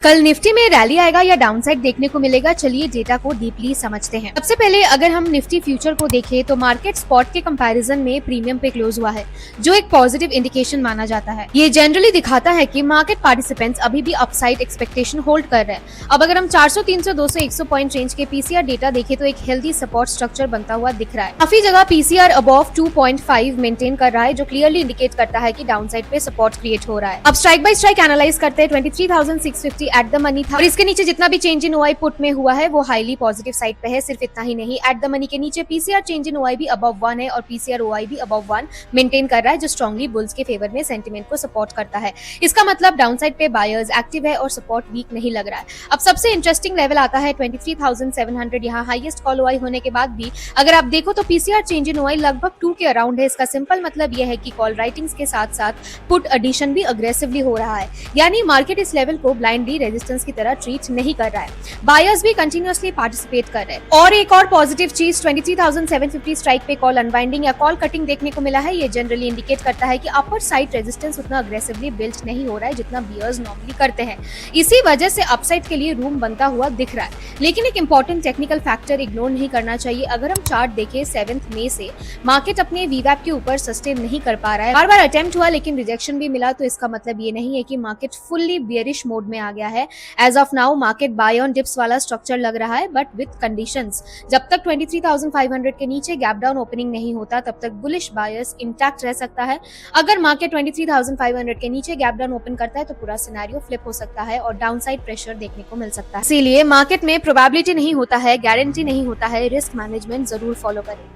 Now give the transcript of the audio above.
कल निफ्टी में रैली आएगा या डाउनसाइड देखने को मिलेगा, चलिए डेटा को डीपली समझते हैं। सबसे पहले अगर हम निफ्टी फ्यूचर को देखें तो मार्केट स्पॉट के कंपैरिजन में प्रीमियम पे क्लोज हुआ है, जो एक पॉजिटिव इंडिकेशन माना जाता है। ये जनरली दिखाता है कि मार्केट पार्टिसिपेंट्स अभी भी अपसाइड एक्सपेक्टेशन होल्ड कर रहे हैं। अब अगर हम 400, 300, 200, 100 पॉइंट रेंज के पीसीआर डेटा देखें तो एक हेल्दी सपोर्ट स्ट्रक्चर बनता हुआ दिख रहा है। काफी जगह पीसीआर अबव 2.5 मेंटेन कर रहा है, जो क्लियरली इंडिकेट करता है कि डाउनसाइड पे सपोर्ट क्रिएट हो रहा है। अब स्ट्राइक बाय स्ट्राइक एनालाइज करते हैं। 23,650 एट द मनी था और इसके नीचे जितना भी चेंज इन ओआई पुट में हुआ है वो हाईली पॉजिटिव साइड पे है। सिर्फ इतना ही नहीं, एट द मनी के नीचे पीसीआर चेंज इन ओआई भी अबव 1 है और पीसीआर ओआई भी अबव 1 मेंटेन कर रहा है, जो स्ट्रांगली बुल्स के फेवर में सेंटीमेंट को सपोर्ट करता है। इसका मतलब डाउनसाइड पे बायर्स एक्टिव है और सपोर्ट वीक नहीं लग रहा है। अब सबसे इंटरेस्टिंग लेवल आता है 23,700। यहाँ हाईएस्ट कॉल ओआई होने के बाद भी अगर आप देखो तो पीसीआर चेंज इन ओआई लगभग 2 के अराउंड है। इसका सिंपल मतलब यह है कि कॉल राइटिंग्स के साथ साथ पुट एडिशन भी अग्रेसिवली हो रहा है, यानी मार्केट इस लेवल को ब्लाइंडली रेजिस्टेंस की तरह ट्रीट नहीं कर रहा है। बायर्स भी कंटिन्यूअसली पार्टिसिपेट कर रहे हैं। और एक और पॉजिटिव चीज 23,750 स्ट्राइक पे कॉल अनवाइंडिंग या कॉल कटिंग देखने को मिला है। ये जनरली इंडिकेट करता है कि अपर साइड रेजिस्टेंस उतना अग्रेसिवली बिल्ड नहीं हो रहा है जितना बियर्स नॉर्मली करते हैं। इसी वजह से अपसाइड के लिए रूम बनता हुआ दिख रहा है। लेकिन एक इंपॉर्टेंट टेक्निकल फैक्टर इग्नोर नहीं करना चाहिए। अगर हम चार्ट देखें 7 मई से मार्केट अपने वीवैप के ऊपर सस्टेन नहीं कर पा रहा है। बार बार अटेम्प्ट हुआ लेकिन रिजेक्शन भी मिला, तो इसका मतलब ये नहीं है कि मार्केट फुल्ली बियरिश मोड में आ गया है। As of now market buy on dips वाला स्ट्रक्चर लग रहा है, बट विद कंडीशंस। जब तक 23,500 के नीचे गैप डाउन ओपनिंग नहीं होता तब तक बुलिश बायर्स इंटैक्ट रह सकता है। अगर मार्केट 23,500 के नीचे गैप डाउन ओपन करता है तो पूरा सिनेरियो फ्लिप हो सकता है और डाउनसाइड प्रेशर देखने को मिल सकता है। इसीलिए मार्केट में प्रोबेबिलिटी नहीं होता है, गारंटी नहीं होता है, रिस्क मैनेजमेंट जरूर फॉलो करें।